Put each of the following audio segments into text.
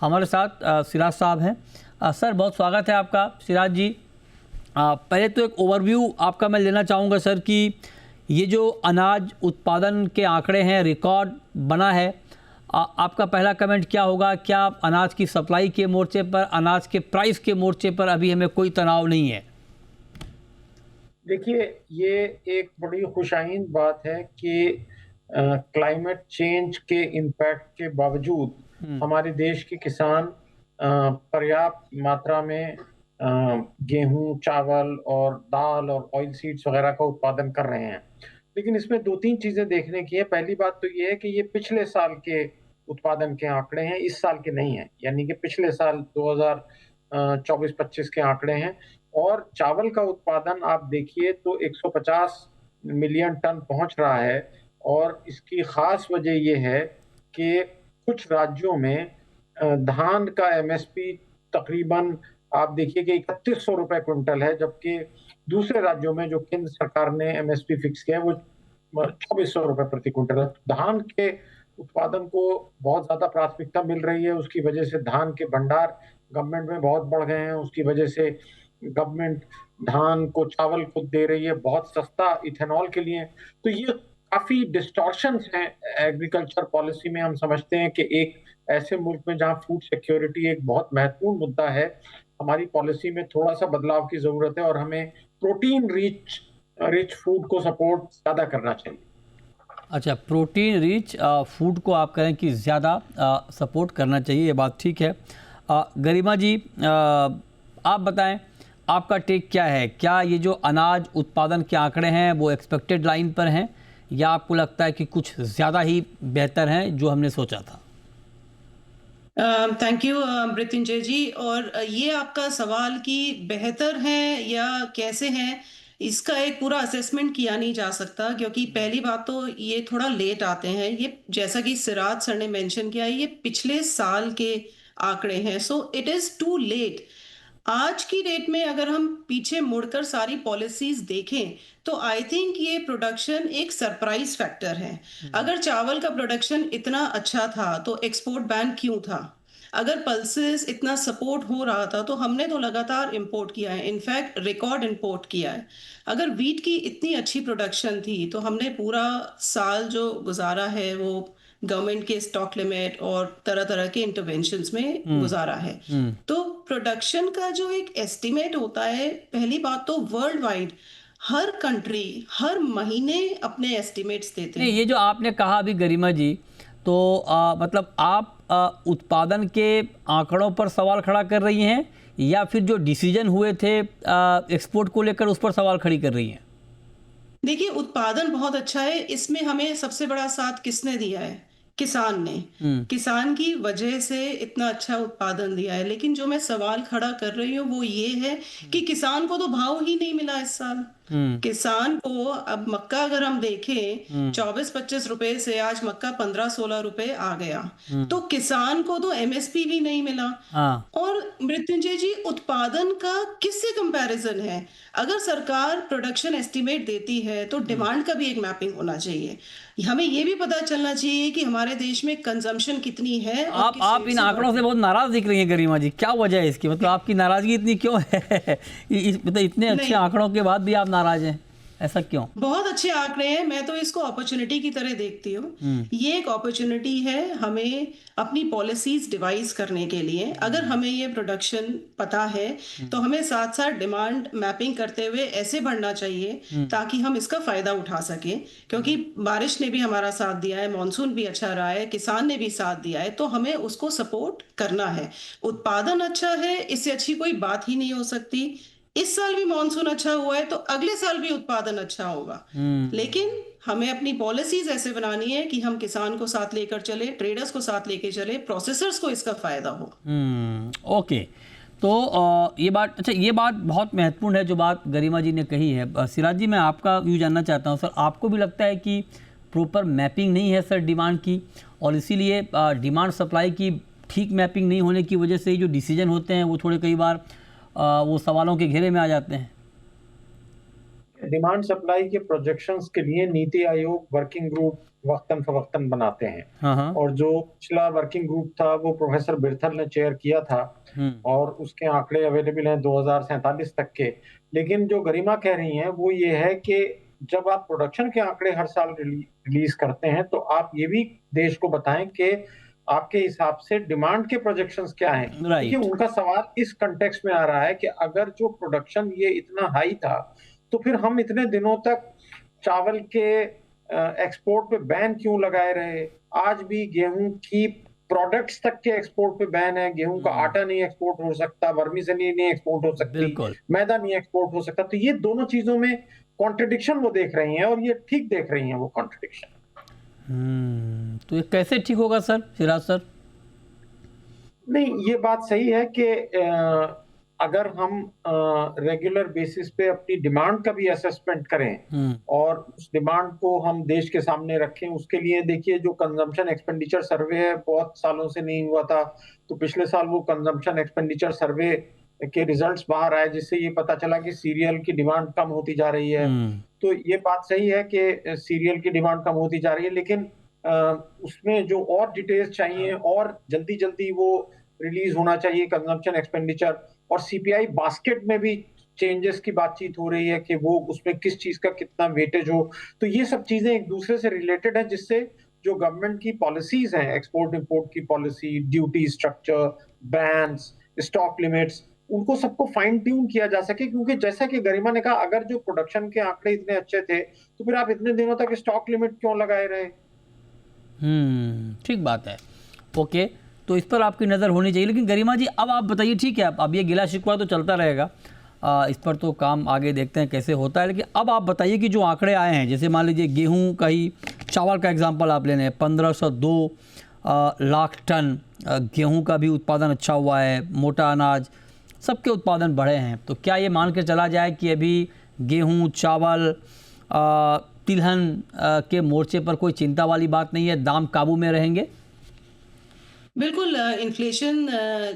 हमारे साथ सिराज साहब हैं। सर बहुत स्वागत है आपका। सिराज जी, पहले तो एक ओवरव्यू आपका मैं लेना चाहूँगा सर कि ये जो अनाज उत्पादन के आंकड़े हैं, रिकॉर्ड बना है, आपका पहला कमेंट क्या होगा? क्या अनाज की सप्लाई के मोर्चे पर, अनाज के प्राइस के मोर्चे पर अभी हमें कोई तनाव नहीं है? देखिए, ये एक बड़ी खुशाइन बात है कि क्लाइमेट चेंज के इम्पैक्ट के बावजूद हमारे देश के किसान पर्याप्त मात्रा में गेहूं, चावल और दाल और ऑयल सीड्स वगैरह का उत्पादन कर रहे हैं। लेकिन इसमें दो तीन चीजें देखने की है। पहली बात तो ये है कि ये पिछले साल के उत्पादन के आंकड़े हैं, इस साल के नहीं हैं। यानी कि पिछले साल 2024-25 के आंकड़े हैं। और चावल का उत्पादन आप देखिए तो 150 मिलियन टन पहुंच रहा है। और इसकी खास वजह यह है कि कुछ राज्यों में धान का एमएसपी तकरीबन आप देखिए कि 3100 रुपए क्विंटल है, जबकि दूसरे राज्यों में जो केंद्र सरकार ने एमएसपी फिक्स किया है वो 2400 रुपए प्रति क्विंटल है। धान के उत्पादन को बहुत ज्यादा प्राथमिकता मिल रही है। उसकी वजह से धान के भंडार गवर्नमेंट में बहुत बढ़ गए हैं। उसकी वजह से गवर्नमेंट धान को, चावल को दे रही है बहुत सस्ता इथेनॉल के लिए। तो ये काफी डिस्टॉर्शंस हैं एग्रीकल्चर पॉलिसी में। हम समझते हैं कि एक ऐसे मुल्क में जहां फूड सिक्योरिटी एक बहुत महत्वपूर्ण मुद्दा है, हमारी पॉलिसी में थोड़ा सा बदलाव की जरूरत है और हमें प्रोटीन रिच फूड को सपोर्ट ज्यादा करना चाहिए। अच्छा, प्रोटीन रिच फूड को आप कहें कि ज़्यादा सपोर्ट करना चाहिए, ये बात ठीक है। गरिमा जी, आप बताएं आपका टेक क्या है? क्या ये जो अनाज उत्पादन के आंकड़े हैं वो एक्सपेक्टेड लाइन पर हैं, या आपको लगता है कि कुछ ज़्यादा ही बेहतर हैं जो हमने सोचा था? थैंक यू मृत्युंजय जी। और ये आपका सवाल कि बेहतर हैं या कैसे हैं, इसका एक पूरा असेसमेंट किया नहीं जा सकता, क्योंकि पहली बात तो ये थोड़ा लेट आते हैं। ये जैसा कि सिराज सर ने मेंशन किया, ये पिछले साल के आंकड़े हैं, so it is too late. आज की डेट में अगर हम पीछे मुड़कर सारी पॉलिसीज देखें तो आई थिंक ये प्रोडक्शन एक सरप्राइज फैक्टर है। अगर चावल का प्रोडक्शन इतना अच्छा था तो एक्सपोर्ट बैन क्यों था? अगर पल्सेस इतना सपोर्ट हो रहा था तो हमने तो लगातार इंपोर्ट किया है, इनफैक्ट रिकॉर्ड इंपोर्ट किया है। अगर वीट की इतनी अच्छी प्रोडक्शन थी तो हमने पूरा साल जो गुजारा है वो गवर्नमेंट के स्टॉक लिमिट और तरह तरह के इंटरवेंशंस में गुजारा है। तो प्रोडक्शन का जो एक एस्टिमेट होता है, पहली बात तो वर्ल्ड वाइड हर कंट्री हर महीने अपने एस्टिमेट्स देते नहीं, हैं। ये जो आपने कहा अभी गरिमा जी, तो मतलब आप उत्पादन के आंकड़ों पर सवाल खड़ा कर रही हैं, या फिर जो डिसीजन हुए थे एक्सपोर्ट को लेकर उस पर सवाल खड़ी कर रही हैं? देखिए, उत्पादन बहुत अच्छा है। इसमें हमें सबसे बड़ा साथ किसने दिया है? किसान ने। किसान की वजह से इतना अच्छा उत्पादन दिया है। लेकिन जो मैं सवाल खड़ा कर रही हूँ वो ये है कि किसान को तो भाव ही नहीं मिला इस साल। किसान को अब मक्का अगर हम देखें 24-25 रुपए से आज मक्का 15-16 रुपए आ गया। तो किसान को तो एमएसपी भी नहीं मिला। हाँ। और मृत्युंजय जी, उत्पादन का किससे कंपैरिजन है? अगर सरकार प्रोडक्शन एस्टिमेट देती है तो डिमांड का भी एक मैपिंग होना चाहिए। हमें ये भी पता चलना चाहिए कि हमारे देश में कंजम्पशन कितनी है और किस आप रेट इन से आंकड़ों बढ़ से रही बहुत नाराज दिख रही हैं गरिमा जी, क्या वजह है इसकी? मतलब आपकी नाराजगी इतनी क्यों है? मतलब इतने है। अच्छे नहीं, आंकड़ों के बाद भी आप नाराज हैं, ऐसा क्यों? बहुत अच्छे आंकड़े हैं। मैं तो इसको अपॉर्चुनिटी की तरह देखती हूँ। ये एक अपॉर्चुनिटी है हमें अपनी पॉलिसीज डिवाइस करने के लिए। अगर हमें ये प्रोडक्शन पता है तो हमें साथ साथ डिमांड मैपिंग करते हुए ऐसे बढ़ना चाहिए ताकि हम इसका फायदा उठा सके। क्योंकि बारिश ने भी हमारा साथ दिया है, मानसून भी अच्छा रहा है, किसान ने भी साथ दिया है, तो हमें उसको सपोर्ट करना है। उत्पादन अच्छा है, इससे अच्छी कोई बात ही नहीं हो सकती। इस साल भी मॉनसून अच्छा हुआ है तो अगले साल भी उत्पादन अच्छा होगा। लेकिन हमें अपनी पॉलिसीज ऐसे बनानी है कि हम किसान को साथ लेकर चले, ट्रेडर्स को साथ लेकर चले, प्रोसेसर्स को इसका फायदा हो। ओके। तो ये बात, अच्छा ये बात बहुत महत्वपूर्ण है जो बात गरिमा जी ने कही है। सिराज जी, मैं आपका व्यू जानना चाहता हूँ। सर, आपको भी लगता है कि प्रॉपर मैपिंग नहीं है सर डिमांड की, और इसीलिए डिमांड सप्लाई की ठीक मैपिंग नहीं होने की वजह से जो डिसीजन होते हैं वो थोड़े कई बार वो सवालों के घेरे में आ जाते हैं? डिमांड सप्लाई के प्रोजेक्शंस के लिए नीति आयोग वर्किंग ग्रुप वक्तन फवक्तन बनाते हैं। हाँ हाँ। और जो पिछला वर्किंग ग्रुप था वो प्रोफेसर बिरथल ने चेयर किया था और उसके आंकड़े अवेलेबल हैं 2047 तक के। लेकिन जो गरिमा कह रही हैं वो ये है कि जब आप प्रोडक्शन के आंकड़े हर साल रिलीज करते हैं तो आप ये भी देश को बताएं कि आपके हिसाब से डिमांड के प्रोजेक्शंस क्या हैं। राइट। क्योंकि उनका सवाल इस कंटेक्स्ट में आ रहा है कि अगर जो प्रोडक्शन ये इतना हाई था तो फिर हम इतने दिनों तक चावल के एक्सपोर्ट पे बैन क्यों लगाए रहे। आज भी गेहूं की प्रोडक्ट्स तक के एक्सपोर्ट पे बैन है। गेहूं का आटा नहीं एक्सपोर्ट हो सकता, वर्मीसेली नहीं एक्सपोर्ट हो सकती, बिल्कुल। मैदा नहीं एक्सपोर्ट हो सकता। तो ये दोनों चीजों में कॉन्ट्रडिक्शन वो देख रही हैं और ये ठीक देख रही हैं वो कॉन्ट्रडिक्शन। तो ये कैसे ठीक होगा सर, सिराज सर? नहीं, ये बात सही है कि अगर हम रेगुलर बेसिस पे अपनी डिमांड का भी असेसमेंट करें और उस डिमांड को हम देश के सामने रखें, उसके लिए देखिए जो कंजम्पशन एक्सपेंडिचर सर्वे है बहुत सालों से नहीं हुआ था, तो पिछले साल वो कंजम्पशन एक्सपेंडिचर सर्वे के रिजल्ट्स बाहर आए जिससे ये पता चला कि सीरियल की डिमांड कम होती जा रही है। तो ये बात सही है कि सीरियल की डिमांड कम होती जा रही है, लेकिन उसमें जो और डिटेल्स चाहिए और जल्दी जल्दी वो रिलीज होना चाहिए कंजम्पशन एक्सपेंडिचर। और सीपीआई बास्केट में भी चेंजेस की बातचीत हो रही है कि वो उसमें किस चीज का कितना वेटेज हो। तो ये सब चीजें एक दूसरे से रिलेटेड है जिससे जो गवर्नमेंट की पॉलिसीज हैं, एक्सपोर्ट इंपोर्ट की policy, duty structure, bans, stock limits, उनको सबको फाइन ट्यून किया जा सके। क्योंकि जैसा कि गरिमा ने कहा, अगर जो प्रोडक्शन के आंकड़े इतने अच्छे थे तो फिर आप इतने दिनों तक स्टॉक लिमिट क्यों लगाए रहे। ठीक बात है। ओके, तो इस पर आपकी नज़र होनी चाहिए। लेकिन गरिमा जी अब आप बताइए, ठीक है अब ये गिला शिकवा तो चलता रहेगा, इस पर तो काम आगे देखते हैं कैसे होता है। लेकिन अब आप बताइए कि जो आंकड़े आए हैं, जैसे मान लीजिए गेहूं का ही, चावल का एग्जांपल आप लेने, 1502 लाख टन गेहूं का भी उत्पादन अच्छा हुआ है, मोटा अनाज सबके उत्पादन बढ़े हैं। तो क्या ये मान के चला जाए कि अभी गेहूं, चावल, तिलहन के मोर्चे पर कोई चिंता वाली बात नहीं है, दाम काबू में रहेंगे? बिल्कुल। इन्फ्लेशन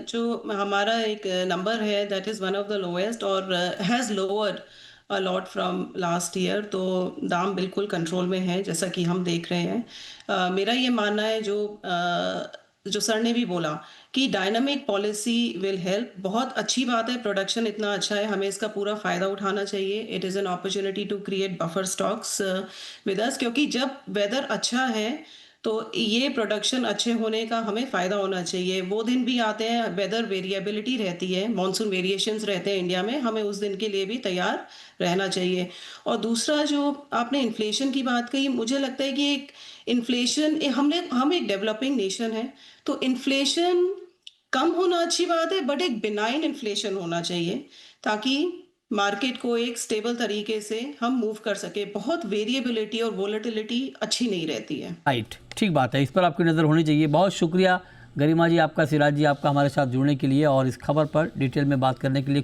जो हमारा एक नंबर है that is one of the lowest और has lowered a lot from last year. तो दाम बिल्कुल कंट्रोल में है जैसा कि हम देख रहे हैं। मेरा ये मानना है जो सर ने भी बोला कि डायनामिक पॉलिसी विल हेल्प। बहुत अच्छी बात है, प्रोडक्शन इतना अच्छा है, हमें इसका पूरा फ़ायदा उठाना चाहिए। It is an opportunity to create buffer stocks with us, क्योंकि जब वेदर अच्छा है तो ये प्रोडक्शन अच्छे होने का हमें फ़ायदा होना चाहिए। वो दिन भी आते हैं, वेदर वेरिएबिलिटी रहती है, मॉनसून वेरिएशंस रहते हैं इंडिया में, हमें उस दिन के लिए भी तैयार रहना चाहिए। और दूसरा जो आपने इन्फ्लेशन की बात कही, मुझे लगता है कि एक इन्फ्लेशन, हम एक डेवलपिंग नेशन है, तो इन्फ्लेशन कम होना अच्छी बात है, बट एक बिनाइन इन्फ्लेशन होना चाहिए ताकि मार्केट को एक स्टेबल तरीके से हम मूव कर सके। बहुत वेरिएबिलिटी और वोलेटिलिटी अच्छी नहीं रहती है। राइट, ठीक बात है, इस पर आपकी नज़र होनी चाहिए। बहुत शुक्रिया गरिमा जी आपका, सिराज जी आपका हमारे साथ जुड़ने के लिए और इस खबर पर डिटेल में बात करने के लिए।